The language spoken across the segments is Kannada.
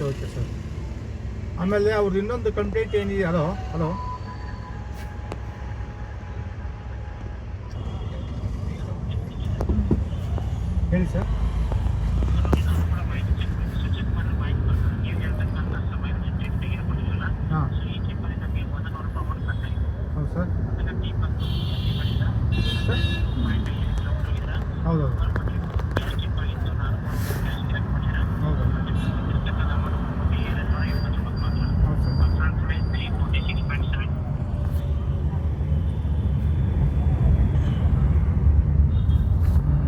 Okay sir. ಆಮೇಲೆ ಅವ್ರದ್ದು ಇನ್ನೊಂದು ಕಂಪ್ಲೇಂಟ್ ಏನಿದೆ, ಹಲೋ ಹಲೋ ಹೇಳಿ ಸರ್. ಹಾಂ ಹೌದು ಸರ್. ಸರ್ ಹೌದೌದು ಹೌದು. ಹೌದು ಸರ್.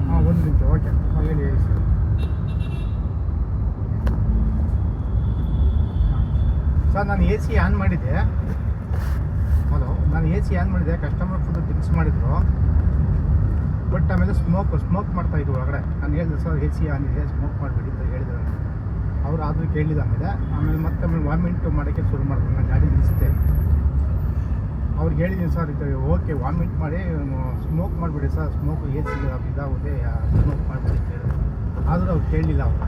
ಹಾಂ ಒಂದು ನಿಮಿಷ. ಓಕೆ ಹಾಂ ಹೇಳಿ ಹೇಳಿ ಸರ್. ಸರ್ ನಾನು ಎ ಸಿ ಆನ್ ಮಾಡಿದ್ದೆ. ಹಲೋ, ನಾನು ಎ ಸಿ ಆನ್ ಮಾಡಿದ್ದೆ. ಕಸ್ಟಮರ್ ಫುಲ್ ಡ್ರಿಂಕ್ಸ್ ಮಾಡಿದ್ರು. ಬಟ್ ಆಮೇಲೆ ಸ್ಮೋಕ್ ಮಾಡ್ತಾಯಿದ್ರು ಒಳಗಡೆ. ನಾನು ಹೇಳಿದೆ ಸರ್ ಎ ಸಿ ಆನ್ ಇದೆ, ಸ್ಮೋಕ್ ಮಾಡಿಬಿಡಿ ಅಂತ ಹೇಳಿದ್ರು. ಅವರು ಆದರೂ ಕೇಳಿದ. ಆಮೇಲೆ ಮತ್ತೆ ವಾಮಿಂಟ್ ಮಾಡೋಕ್ಕೆ ಶುರು ಮಾಡಿದ್ರು. ನಾನು ಗಾಡಿ ನಿಲ್ಲಿಸಿದೆ. ಅವ್ರಿಗೆ ಹೇಳಿದ್ದೀನಿ ಸರ್ ಇದು ಓಕೆ, ವಾಮಿಂಟ್ ಮಾಡಿ ಸ್ಮೋಕ್ ಮಾಡಿಬಿಡಿ ಸರ್, ಸ್ಮೋಕ್ ಎ ಸಿ ಇದಾಗುತ್ತೆ, ಸ್ಮೋಕ್ ಮಾಡಿಬಿಡಿ ಅಂತ ಹೇಳಿದ್ರು. ಆದರೂ ಅವ್ರು ಕೇಳಲಿಲ್ಲ. ಅವರು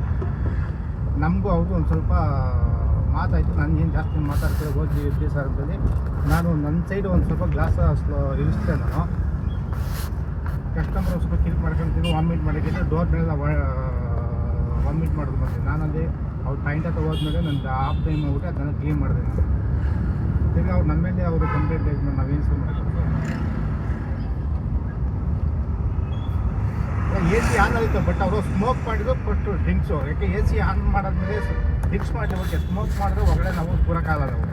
ನಮಗೂ ಅವ್ರಿಗೂ ಒಂದು ಸ್ವಲ್ಪ ಮಾತಾಯಿತು. ನನಗೇನು ಜಾಸ್ತಿ ಮಾತಾಡ್ತಾರೆ ಹೋಗಿ ಇರ್ತೀವಿ ಸರ್ ಅಂತೇಳಿ ನಾನು ನನ್ನ ಸೈಡು ಒಂದು ಸ್ವಲ್ಪ ಗ್ಲಾಸ್ ಇಳಿಸ್ತೆ. ನಾನು ಕಸ್ಟಮರ್ ಸ್ವಲ್ಪ ಕಿರಿಕ್ ಮಾಡ್ಕೊಂತೀನಿ, ವಾಮಿಟ್ ಮಾಡೋಕ್ಕಿಂತ ಡೋರ್ ಮೇಲೆಲ್ಲ ವಾಮಿಟ್ ಮಾಡೋದು ಬಂದೆ. ನಾನಲ್ಲಿ ಅವ್ರು ಪಾಯಿಂಟ್ ಹತ್ರ ಹೋದ್ಮೇಲೆ ನನ್ನ ಆಫ್ ಟೈಮ್ ಹೋಗ್ಬಿಟ್ಟು ಅದನ್ನು ಕ್ಲೀನ್ ಮಾಡಿದೆ. ಈಗ ಅವ್ರು ನಮ್ಮ ಮೇಲೆ ಅವರು ಕಂಪ್ಲೇಂಟ್ ರೈಸ್ ಮಾಡಿ ನಾವೇನು ಸರ್ ಮಾಡಬೇಕು? ಎ ಸಿ ಆನ್ ಆಯಿತು, ಬಟ್ ಅವರು ಸ್ಮೋಕ್ ಮಾಡಿದ್ರು ಫಸ್ಟು ಡ್ರಿಂಕ್ಸು. ಯಾಕೆ ಎ ಸಿ ಆನ್ ಮಾಡಾದ್ಮೇಲೆ ಡ್ರಿಂಕ್ಸ್ ಮಾಡಿ ಓಕೆ, ಸ್ಮೋಕ್ ಮಾಡಿದ್ರೆ ಹೊರಗಡೆ ನಾವು ಕೂರಕ್ಕಾಗಲ್ಲ. ಅವರು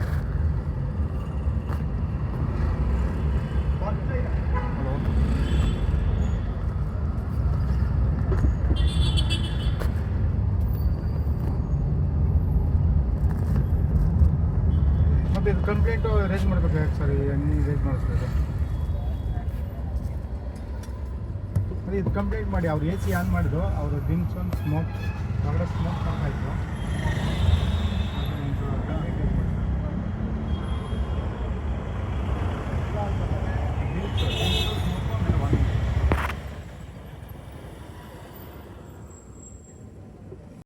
ಹಲೋ ಮತ್ತು ಇದು ಕಂಪ್ಲೇಂಟು ರೇಸ್ ಮಾಡಬೇಕಾಗಿ ಸರ್, ನೀವು ರೇಸ್ ಮಾಡಿಸ್ಬೇಕು. ಅದೇ ಇದು ಕಂಪ್ಲೇಂಟ್ ಮಾಡಿ. ಅವ್ರು ಎ ಸಿ ಆನ್ ಮಾಡಿದ್ರು, ಅವರು ಡ್ರಿಂಕ್ಸ್ ಒಂದು ಸ್ಮೋಕ್ ಹೊರಗಡೆ ಸ್ಮೋಕ್ ಮಾಡ್ತಾಯಿದ್ರು.